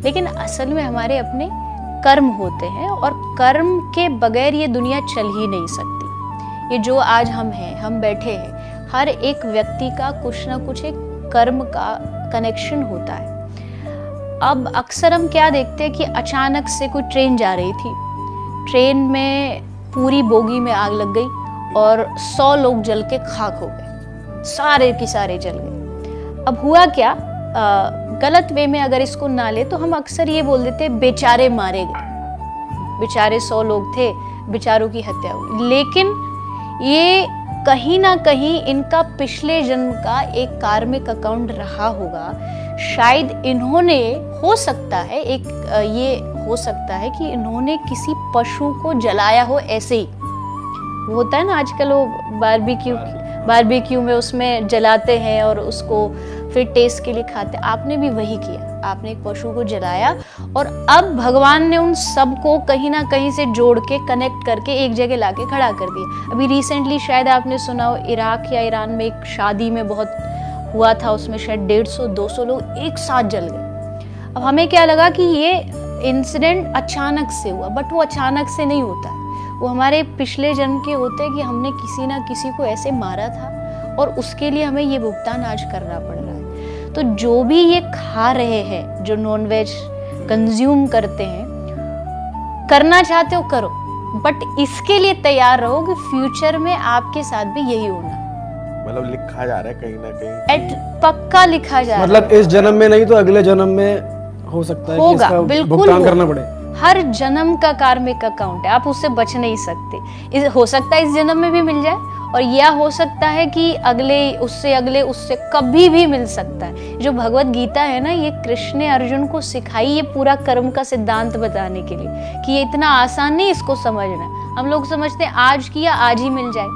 लेकिन असल में हमारे अपने कर्म होते हैं, और कर्म के बगैर ये दुनिया चल ही नहीं सकती। ये जो आज हम हैं, हम बैठे हैं, हर एक व्यक्ति का कुछ ना कुछ एक कर्म का कनेक्शन होता है। अब अक्सर हम क्या देखते हैं कि अचानक से कोई ट्रेन जा रही थी, ट्रेन में पूरी बोगी में आग लग गई और 100 लोग जल के खाक हो गए, सारे के सारे जल गए। अब हुआ क्या, गलत वे में अगर इसको ना ले तो हम अक्सर ये बोल देते बेचारे मारे गए, बेचारे 100 लोग थे, बेचारों की हत्या हुई। लेकिन ये कहीं ना कहीं इनका पिछले जन्म का एक कार्मिक अकाउंट रहा होगा। शायद इन्होंने, हो सकता है एक ये हो सकता है कि इन्होंने किसी पशु को जलाया हो, ऐसे ही वो होता है ना आजकल वो बारबेक्यू में उसमें जलाते हैं और उसको फिर टेस्ट के लिए खाते। आपने भी वही किया, आपने एक पशु को जलाया और अब भगवान ने उन सबको कहीं ना कहीं से जोड़ के कनेक्ट करके एक जगह लाके खड़ा कर दिया। अभी रिसेंटली शायद आपने सुना हो, इराक या ईरान में एक शादी में बहुत हुआ था, उसमें शायद 150-200 लोग एक साथ जल गए। अब हमें क्या लगा कि ये इंसिडेंट अचानक से हुआ, बट वो अचानक से नहीं होता है, वो हमारे पिछले जन्म के होते हैं कि हमने किसी ना किसी को ऐसे मारा था और उसके लिए हमें ये भुगतान आज करना पड़ रहा है। तो जो भी ये खा रहे हैं, जो नॉनवेज कंज्यूम करते हैं, करना चाहते हो करो, बट इसके लिए तैयार रहो कि फ्यूचर में आपके साथ भी यही होना। मतलब लिखा जा रहा है कहीं ना कहीं, पक्का लिखा जा रहा है। मतलब इस जन्म में नहीं तो अगले जन्म में हो सकता है कि इसका भुगतान करना पड़े। हर जन्म का कार्मिक अकाउंट है, आप उससे बच नहीं सकते। हो सकता है इस जन्म में भी मिल जाए, और यह हो सकता है कि अगले उससे कभी भी मिल सकता है। जो भगवत गीता है ना, ये कृष्ण ने अर्जुन को सिखाई, ये पूरा कर्म का सिद्धांत बताने के लिए कि ये इतना आसान नहीं इसको समझना। हम लोग समझते हैं आज किया आज ही मिल जाए,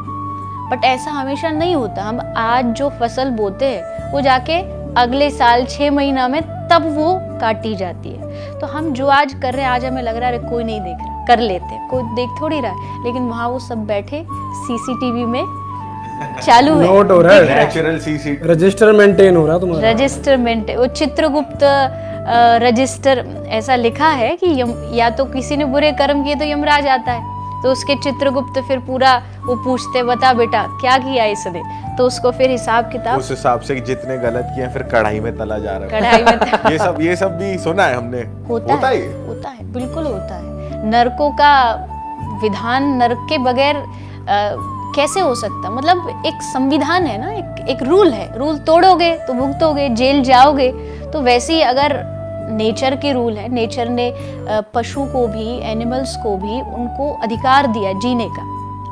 बट ऐसा हमेशा नहीं होता। हम आज जो फसल बोते हैं वो जाके अगले साल 6 महीना में तब वो काटी जाती है। तो हम जो आज कर रहे हैं, आज हमें लग रहा है कोई नहीं देख रहा, कर लेते हैं, कोई देख थोड़ी रहा है, लेकिन वहाँ वो सब बैठे सीसीटीवी में चालू है, नोट हो रहा है, नेचुरल सीसीटीवी रजिस्टर मेंटेन हो रहा है तुम्हारा, रजिस्टर मेंटेन। वो चित्रगुप्त रजिस्टर ऐसा लिखा है कि या तो किसी ने बुरे कर्म किए तो यमराज आता है, तो उसके चित्रगुप्त फिर पूरा वो पूछते, बता बेटा क्या किया इसने, तो उसको फिर हिसाब किताब उस हिसाब से जितने गलत किए फिर कढ़ाई में तला जा रहा है, कढ़ाई में ये सब भी सुना है हमने। होता है, बिल्कुल होता है। नरकों का विधान, नरक के बगैर कैसे हो सकता? मतलब एक संविधान है ना, एक रूल है, रूल तोड़ोगे तो भुगतोगे, जेल जाओगे। तो वैसे ही अगर नेचर के रूल है, नेचर ने पशु को भी, एनिमल्स को भी उनको अधिकार दिया जीने का।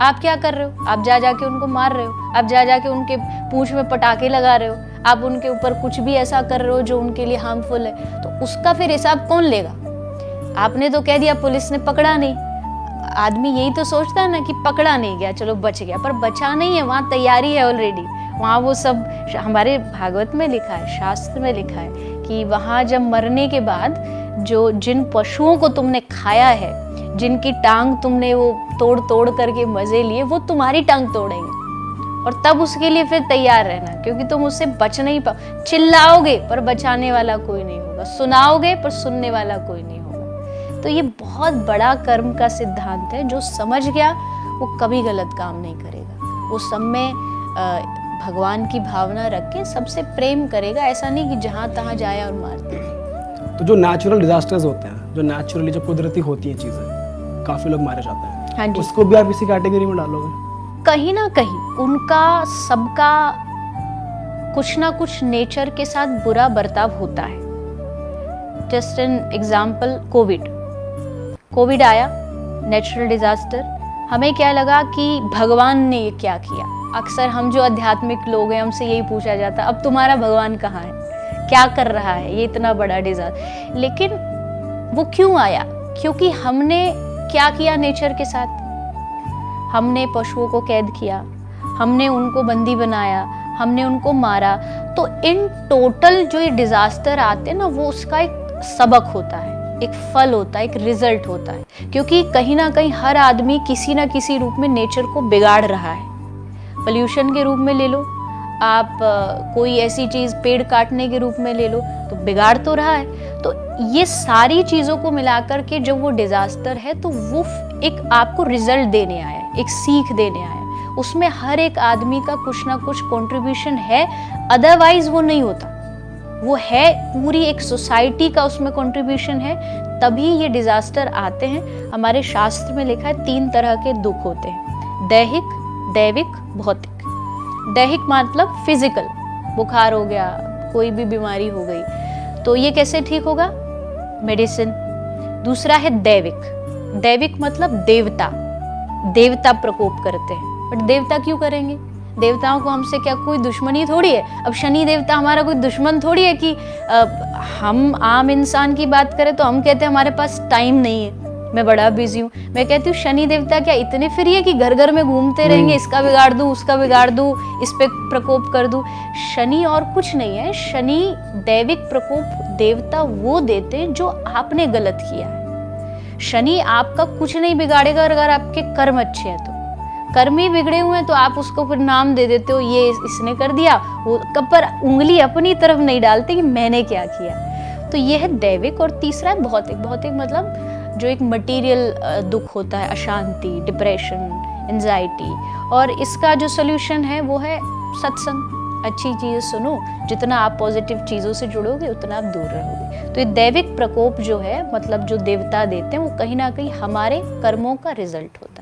आप क्या कर रहे हो? आप जा जाके उनको मार रहे हो, आप जा जाके उनके पूंछ में पटाखे लगा रहे हो, आप उनके ऊपर कुछ भी ऐसा कर रहे हो जो उनके लिए हार्मफुल है। तो उसका फिर हिसाब कौन लेगा? आपने तो कह दिया, पुलिस ने पकड़ा नहीं। आदमी यही तो सोचता है ना कि पकड़ा नहीं गया, चलो बच गया, पर बचा नहीं है, वहाँ तैयारी है ऑलरेडी। वहाँ वो सब हमारे भागवत में लिखा है, शास्त्र में लिखा है कि वहाँ जब मरने के बाद जिन पशुओं को तुमने खाया है, जिनकी टांग तुमने वो तोड़ तोड़ करके मजे लिए, वो तुम्हारी टांग तोड़ेंगे। और तब उसके लिए फिर तैयार रहना, क्योंकि तुम उससे बच नहीं पाओ। चिल्लाओगे पर बचाने वाला कोई नहीं होगा, सुनाओगे पर सुनने वाला कोई नहीं होगा। तो ये बहुत बड़ा कर्म का सिद्धांत है। जो समझ गया वो कभी गलत काम नहीं करेगा, वो सब में भगवान की भावना रख के सबसे प्रेम करेगा। ऐसा नहीं कि जहाँ तहाँ जाए और मार दे। तो जो नेचुरल डिजास्टर्स होते हैं, जो नेचुरली जो कुदरती होती हैं चीजें, काफी लोग मारे जाते हैं, हाँ जी, उसको भी आप इसी कैटेगरी में डालोगे? कहीं ना कहीं उनका सबका कुछ ना कुछ नेचर के साथ बुरा बर्ताव होता है। जस्ट एन एग्जाम्पल, कोविड आया, नेचुरल डिजास्टर। हमें क्या लगा कि भगवान ने ये क्या किया। अक्सर हम जो आध्यात्मिक लोग हैं, हमसे यही पूछा जाता, अब तुम्हारा भगवान कहाँ है, क्या कर रहा है ये इतना बड़ा डिजास्टर। लेकिन वो क्यों आया? क्योंकि हमने क्या किया नेचर के साथ? हमने पशुओं को कैद किया, हमने उनको बंदी बनाया, हमने उनको मारा। तो इन टोटल जो ये डिजास्टर आते हैं ना, वो उसका एक सबक होता है, एक फल होता है, एक रिजल्ट होता है। क्योंकि कहीं ना कहीं हर आदमी किसी ना किसी रूप में नेचर को बिगाड़ रहा है। पोल्यूशन के रूप में ले लो, आप कोई ऐसी चीज पेड़ काटने के रूप में ले लो तो बिगाड़ तो रहा है। तो ये सारी चीजों को मिलाकर के जब वो डिजास्टर है तो वो एक आपको रिजल्ट देने आया, एक सीख देने आया। उसमें हर एक आदमी का कुछ ना कुछ कंट्रीब्यूशन है, अदरवाइज वो नहीं होता। वो है पूरी एक सोसाइटी का उसमें कंट्रीब्यूशन है, तभी ये डिजास्टर आते हैं। हमारे शास्त्र में लिखा है 3 तरह के दुख होते हैं, दैहिक, दैविक, भौतिक। दैहिक मतलब फिजिकल, बुखार हो गया, कोई भी बीमारी हो गई, तो ये कैसे ठीक होगा? मेडिसिन। दूसरा है दैविक। दैविक मतलब देवता, देवता प्रकोप करते हैं। बट देवता क्यों करेंगे? देवताओं को हमसे क्या कोई दुश्मनी थोड़ी है? अब शनि देवता हमारा कोई दुश्मन थोड़ी है कि हम आम इंसान की बात करें तो हम कहते हैं हमारे पास टाइम नहीं है, मैं बड़ा बिजी हूँ। मैं कहती हूँ शनि देवता क्या इतने फ्री है कि घर घर में घूमते रहेंगे, इसका बिगाड़ दूं, उसका बिगाड़ दूं, इस पे प्रकोप कर दूं? शनि और कुछ नहीं है। शनि दैविक प्रकोप देवता वो देते हैं जो आपने गलत किया है। शनि आपका कुछ नहीं बिगाड़ेगा अगर आपके कर्म अच्छे हैं तो। कर्म ही बिगड़े हुए हैं तो आप उसको फिर नाम दे देते हो, ये इसने कर दिया, वो पर उंगली अपनी तरफ नहीं डालते कि मैंने क्या किया। तो ये है दैविक। और तीसरा है भौतिक। भौतिक मतलब जो एक मटेरियल दुख होता है, अशांति, डिप्रेशन, एंजाइटी। और इसका जो सोल्यूशन है वो है सत्संग। अच्छी चीज़ सुनो, जितना आप पॉजिटिव चीज़ों से जुड़ोगे उतना आप दूर रहोगे। तो ये दैविक प्रकोप जो है, मतलब जो देवता देते हैं, वो कहीं ना कहीं हमारे कर्मों का रिजल्ट होता है।